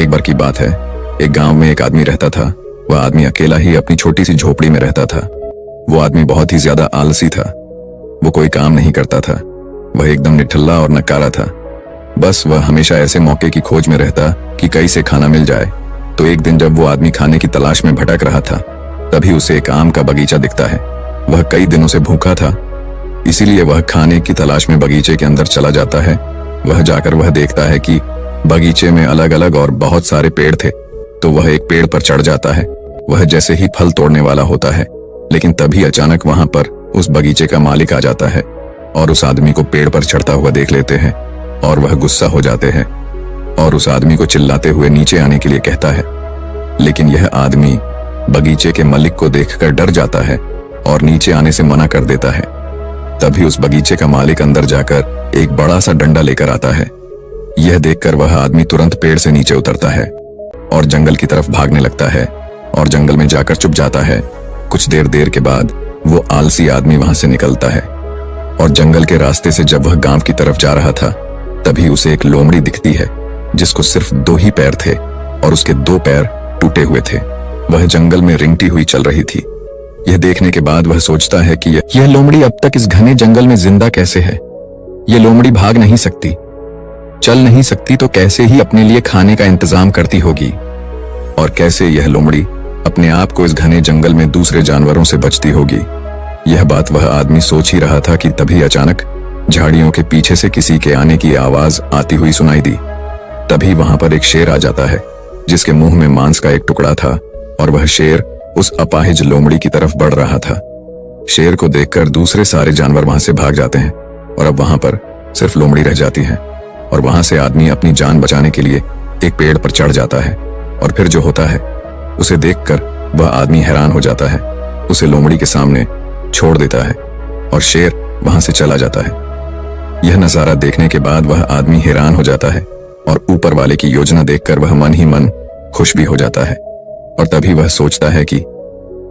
एक बार की बात है, एक गांव में एक आदमी रहता था। वह आदमी अकेला ही अपनी छोटी सी झोपड़ी में रहता था। वो आदमी बहुत ही ज्यादा आलसी था। वो कोई काम नहीं करता था। वह एकदम निठल्ला और नकारा था। बस वह हमेशा ऐसे मौके की खोज में रहता कि कहीं से खाना मिल जाए। तो एक दिन जब वो आदमी खाने की तलाश में भटक रहा था, तभी उसे एक आम का बगीचा दिखता है। वह कई दिनों से भूखा था, इसीलिए वह खाने की तलाश में बगीचे के अंदर चला जाता है। वह जाकर वह देखता है कि बगीचे में अलग अलग और बहुत सारे पेड़ थे। तो वह एक पेड़ पर चढ़ जाता है। वह जैसे ही फल तोड़ने वाला होता है, लेकिन तभी अचानक वहां पर उस बगीचे का मालिक आ जाता है और उस आदमी को पेड़ पर चढ़ता हुआ देख लेते हैं और वह गुस्सा हो जाते हैं और उस आदमी को चिल्लाते हुए नीचे आने के लिए कहता है। लेकिन यह आदमी बगीचे के मालिक को देखकर डर जाता है और नीचे आने से मना कर देता है। तभी उस बगीचे का मालिक अंदर जाकर एक बड़ा सा डंडा लेकर आता है। यह देखकर वह आदमी तुरंत पेड़ से नीचे उतरता है और जंगल की तरफ भागने लगता है और जंगल में जाकर छुप जाता है। कुछ देर के बाद वो आलसी आदमी वहां से निकलता है और जंगल के रास्ते से जब वह गांव की तरफ जा रहा था, तभी उसे एक लोमड़ी दिखती है जिसको सिर्फ 2 ही पैर थे और उसके 2 पैर टूटे हुए थे। वह जंगल में रेंगती हुई चल रही थी। यह देखने के बाद वह सोचता है कि यह लोमड़ी अब तक इस घने जंगल में जिंदा कैसे है। यह लोमड़ी भाग नहीं सकती, चल नहीं सकती, तो कैसे ही अपने लिए खाने का इंतजाम करती होगी और कैसे यह लोमड़ी अपने आप को इस घने जंगल में दूसरे जानवरों से बचती होगी। यह बात वह आदमी सोच ही रहा था कि तभी अचानक झाड़ियों के पीछे से किसी के आने की आवाज आती हुई सुनाई दी। तभी वहां पर एक शेर आ जाता है जिसके मुंह में मांस का एक टुकड़ा था और वह शेर उस अपाहिज लोमड़ी की तरफ बढ़ रहा था। शेर को देखकर दूसरे सारे जानवर वहां से भाग जाते हैं और अब वहां पर सिर्फ लोमड़ी रह जाती है और वहां से आदमी अपनी जान बचाने के लिए एक पेड़ पर चढ़ जाता है और फिर जो होता है उसे देखकर वह आदमी हैरान हो जाता है। उसे लोमड़ी के सामने छोड़ देता है और शेर वहां से चला जाता है। यह नजारा देखने के बाद वह आदमी हैरान हो जाता है और ऊपर वाले की योजना देखकर वह मन ही मन खुश भी हो जाता है। और तभी वह सोचता है कि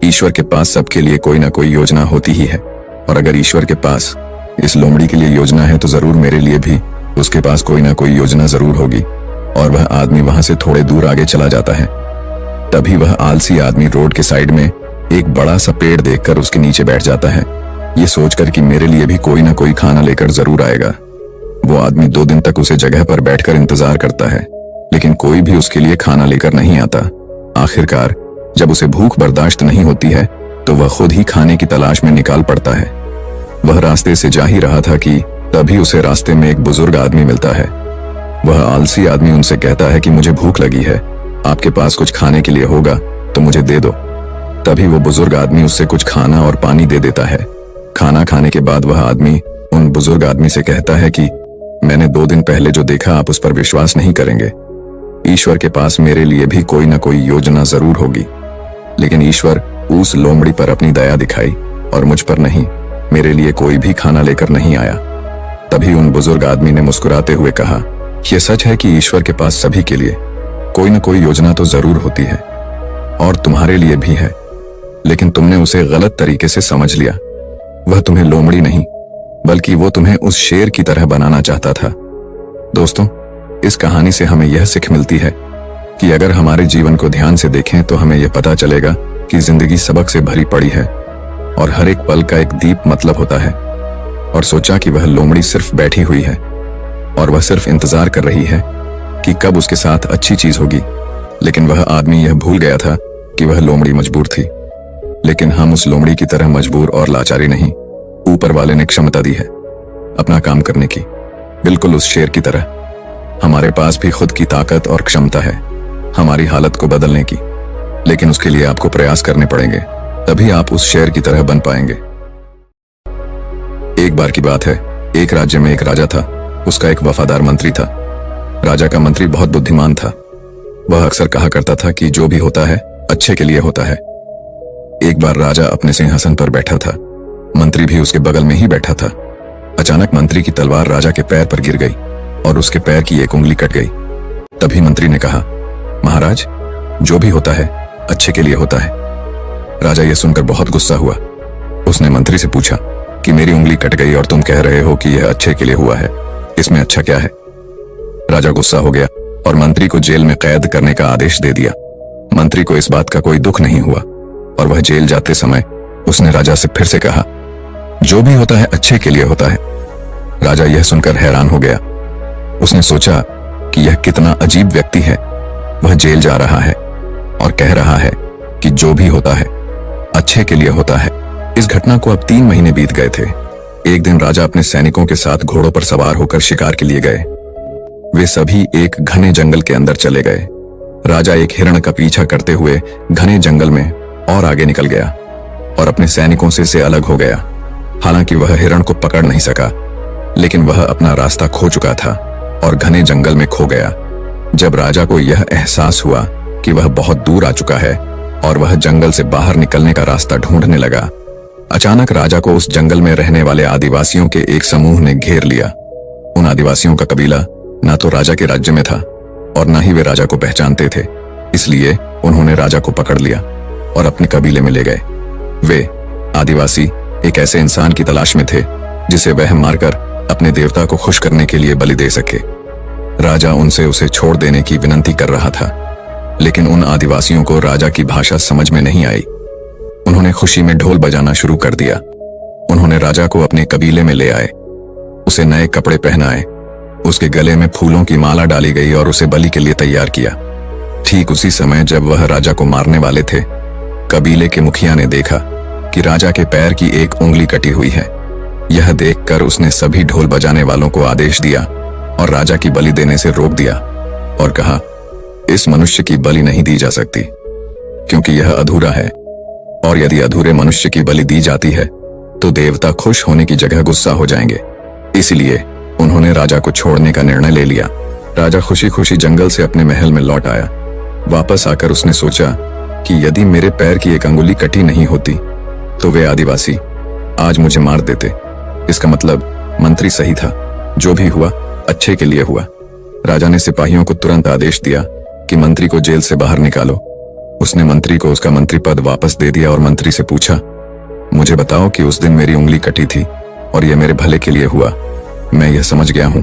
ईश्वर के पास सबके लिए कोई ना कोई योजना होती ही है और अगर ईश्वर के पास इस लोमड़ी के लिए योजना है तो जरूर मेरे लिए भी उसके पास कोई ना कोई योजना जरूर होगी। और वह आदमी वहां से थोड़े दूर आगे चला जाता है। तभी वह आलसी आदमी रोड के साइड में एक बड़ा सा पेड़ देखकर उसके नीचे बैठ जाता है, ये सोचकर कि मेरे लिए भी कोई ना कोई खाना लेकर जरूर आएगा। वो आदमी 2 दिन तक उसे जगह पर बैठकर इंतजार करता है, लेकिन कोई भी उसके लिए खाना लेकर नहीं आता। आखिरकार जब उसे भूख बर्दाश्त नहीं होती है तो वह खुद ही खाने की तलाश में निकाल पड़ता है। वह रास्ते से जा ही रहा था कि तभी उसे रास्ते में एक बुजुर्ग आदमी मिलता है। वह आलसी आदमी उनसे कहता है कि मुझे भूख लगी है, आपके पास कुछ खाने के लिए होगा तो मुझे दे दो। तभी वो बुजुर्ग आदमी उससे कुछ खाना और पानी दे देता है। खाना खाने के बाद वह आदमी उन बुजुर्ग आदमी से कहता है कि मैंने 2 दिन पहले जो देखा आप उस पर विश्वास नहीं करेंगे। ईश्वर के पास मेरे लिए भी कोई ना कोई योजना जरूर होगी, लेकिन ईश्वर उस लोमड़ी पर अपनी दया दिखाई और मुझ पर नहीं। मेरे लिए कोई भी खाना लेकर नहीं आया। तभी उन बुजुर्ग आदमी ने मुस्कुराते हुए कहा, यह सच है कि ईश्वर के पास सभी के लिए कोई ना कोई योजना तो जरूर होती है और तुम्हारे लिए भी है, लेकिन तुमने उसे गलत तरीके से समझ लिया। वह तुम्हें लोमड़ी नहीं बल्कि वो तुम्हें उस शेर की तरह बनाना चाहता था। दोस्तों, इस कहानी से हमें यह सीख मिलती है कि अगर हमारे जीवन को ध्यान से देखें तो हमें यह पता चलेगा कि जिंदगी सबक से भरी पड़ी है और हर एक पल का एक दीप मतलब होता है। और सोचा कि वह लोमड़ी सिर्फ बैठी हुई है और वह सिर्फ इंतजार कर रही है कि कब उसके साथ अच्छी चीज होगी, लेकिन वह आदमी यह भूल गया था कि वह लोमड़ी मजबूर थी। लेकिन हम उस लोमड़ी की तरह मजबूर और लाचारी नहीं। ऊपर वाले ने क्षमता दी है अपना काम करने की, बिल्कुल उस शेर की तरह। हमारे पास भी खुद की ताकत और क्षमता है हमारी हालत को बदलने की, लेकिन उसके लिए आपको प्रयास करने पड़ेंगे, तभी आप उस शेर की तरह बन पाएंगे। एक बार की बात है, एक राज्य में एक राजा था। उसका एक वफादार मंत्री था। राजा का मंत्री बहुत बुद्धिमान था। वह अक्सर कहा करता था कि जो भी होता है अच्छे के लिए होता है। एक बार राजा अपने सिंहासन पर बैठा था, मंत्री भी उसके बगल में ही बैठा था। अचानक मंत्री की तलवार राजा के पैर पर गिर गई और उसके पैर की एक उंगली कट गई। तभी मंत्री ने कहा, महाराज, जो भी होता है अच्छे के लिए होता है। राजा यह सुनकर बहुत गुस्सा हुआ। उसने मंत्री से पूछा कि मेरी उंगली कट गई और तुम कह रहे हो कि यह अच्छे के लिए हुआ है, इसमें अच्छा क्या है? राजा गुस्सा हो गया और मंत्री को जेल में कैद करने का आदेश दे दिया। मंत्री को इस बात का कोई दुख नहीं हुआ और वह जेल जाते समय उसने राजा से फिर से कहा, जो भी होता है अच्छे के लिए होता है। राजा यह सुनकर हैरान हो गया। उसने सोचा कि यह कितना अजीब व्यक्ति है। वह जेल जा रहा है और कह रहा है कि जो भी होता है अच्छे के लिए होता है। इस घटना को अब 3 महीने बीत गए थे। एक दिन राजा अपने सैनिकों के साथ घोड़ों पर सवार होकर शिकार के लिए गए। वे सभी एक घने जंगल के अंदर चले गए। राजा एक हिरण का पीछा करते हुए घने जंगल में और आगे निकल गया और अपने सैनिकों से अलग हो गया। हालांकि वह हिरण को पकड़ नहीं सका, लेकिन वह अपना रास्ता खो चुका था और घने जंगल में खो गया। जब राजा को यह एहसास हुआ कि वह बहुत दूर आ चुका है और वह जंगल से बाहर निकलने का रास्ता ढूंढने लगा, अचानक राजा को उस जंगल में रहने वाले आदिवासियों के एक समूह ने घेर लिया। उन आदिवासियों का कबीला ना तो राजा के राज्य में था और ना ही वे राजा को पहचानते थे। इसलिए उन्होंने राजा को पकड़ लिया और अपने कबीले में ले गए। वे आदिवासी एक ऐसे इंसान की तलाश में थे जिसे वह मारकर अपने देवता को खुश करने के लिए बलि दे सके। राजा उनसे उसे छोड़ देने की विनती कर रहा था, लेकिन उन आदिवासियों को राजा की भाषा समझ में नहीं आई। उन्होंने खुशी में ढोल बजाना शुरू कर दिया। उन्होंने राजा को अपने कबीले में ले आए, उसे नए कपड़े पहनाए, उसके गले में फूलों की माला डाली गई और उसे बलि के लिए तैयार किया। ठीक उसी समय जब वह राजा को मारने वाले थे, कबीले के मुखिया ने देखा कि राजा के पैर की एक उंगली कटी हुई है। यह देखकर उसने सभी ढोल बजाने वालों को आदेश दिया और राजा की बलि देने से रोक दिया और कहा, इस मनुष्य की बलि नहीं दी जा सकती क्योंकि यह अधूरा है, और यदि अधूरे मनुष्य की बलि दी जाती है तो देवता खुश होने की जगह गुस्सा हो जाएंगे। इसलिए उन्होंने राजा को छोड़ने का निर्णय ले लिया। राजा खुशी खुशी जंगल से अपने महल में लौट आया। वापस आकर उसने सोचा कि यदि मेरे पैर की एक अंगुली कटी नहीं होती तो वे आदिवासी आज मुझे मार देते। इसका मतलब मंत्री सही था, जो भी हुआ अच्छे के लिए हुआ। राजा ने सिपाहियों को तुरंत आदेश दिया कि मंत्री को जेल से बाहर निकालो। उसने मंत्री को उसका मंत्री पद वापस दे दिया और मंत्री से पूछा, मुझे बताओ कि उस दिन मेरी उंगली कटी थी और यह मेरे भले के लिए हुआ। मैं यह समझ गया हूं,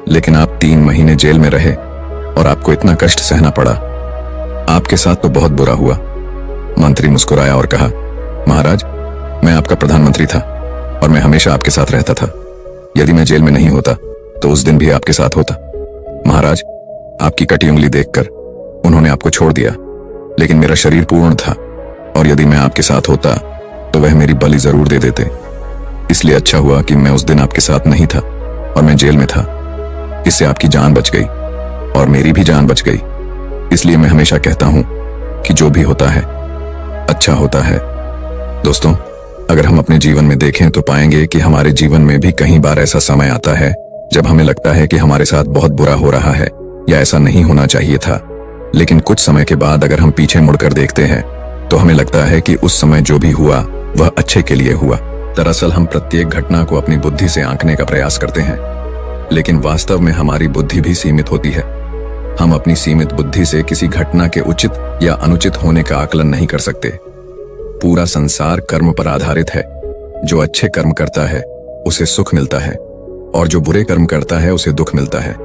लेकिन आप 3 महीने जेल में रहे और आपको इतना कष्ट सहना पड़ा। आपके साथ तो बहुत बुरा हुआ। मंत्री मुस्कुराया और कहा, महाराज, मैं आपका प्रधानमंत्री था और मैं हमेशा आपके साथ रहता था। यदि मैं जेल में नहीं होता तो उस दिन भी आपके साथ होता। महाराज, आपकी कटी उंगली देखकर उन्होंने आपको छोड़ दिया, लेकिन मेरा शरीर पूर्ण था और यदि मैं आपके साथ होता तो वह मेरी बलि जरूर दे देते। इसलिए अच्छा हुआ कि मैं उस दिन आपके साथ नहीं था और मैं जेल में था। इससे आपकी जान बच गई और मेरी भी जान बच गई। इसलिए मैं हमेशा कहता हूं कि जो भी होता है अच्छा होता है। दोस्तों, अगर हम अपने जीवन में देखें तो पाएंगे कि हमारे जीवन में भी कई बार ऐसा समय आता है जब हमें लगता है कि हमारे साथ बहुत बुरा हो रहा है या ऐसा नहीं होना चाहिए था। लेकिन कुछ समय के बाद अगर हम पीछे मुड़कर देखते हैं तो हमें लगता है कि उस समय जो भी हुआ वह अच्छे के लिए हुआ। दरअसल हम प्रत्येक घटना को अपनी बुद्धि से आंकने का प्रयास करते हैं, लेकिन वास्तव में हमारी बुद्धि भी सीमित होती है। हम अपनी सीमित बुद्धि से किसी घटना के उचित या अनुचित होने का आकलन नहीं कर सकते। पूरा संसार कर्म पर आधारित है। जो अच्छे कर्म करता है उसे सुख मिलता है और जो बुरे कर्म करता है उसे दुख मिलता है।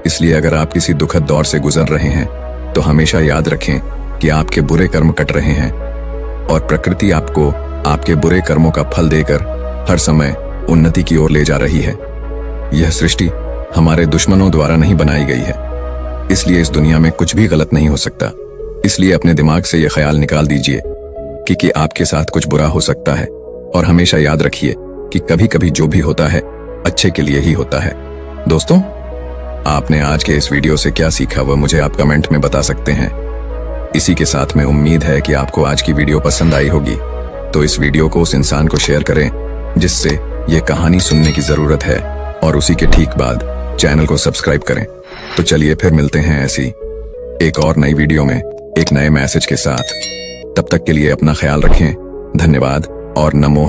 इसलिए अगर आप किसी दुखद दौर से गुजर रहे हैं तो हमेशा याद रखें कि आपके बुरे कर्म कट रहे हैं और प्रकृति आपको आपके बुरे कर्मों का फल देकर हर समय उन्नति की ओर ले जा रही है। यह सृष्टि हमारे दुश्मनों द्वारा नहीं बनाई गई है, इसलिए इस दुनिया में कुछ भी गलत नहीं हो सकता। इसलिए अपने दिमाग से यह ख्याल निकाल दीजिए कि आपके साथ कुछ बुरा हो सकता है और हमेशा याद रखिए कि कभी कभी जो भी होता है अच्छे के लिए ही होता है। दोस्तों, आपने आज के इस वीडियो से क्या सीखा वह मुझे आप कमेंट में बता सकते हैं। इसी के साथ में उम्मीद है कि आपको आज की वीडियो पसंद आई होगी, तो इस वीडियो को उस इंसान को शेयर करें जिससे ये कहानी सुनने की जरूरत है और उसी के ठीक बाद चैनल को सब्सक्राइब करें। तो चलिए फिर मिलते हैं ऐसी एक और नई वीडियो में एक नए मैसेज के साथ। तब तक के लिए अपना ख्याल रखें। धन्यवाद और नमो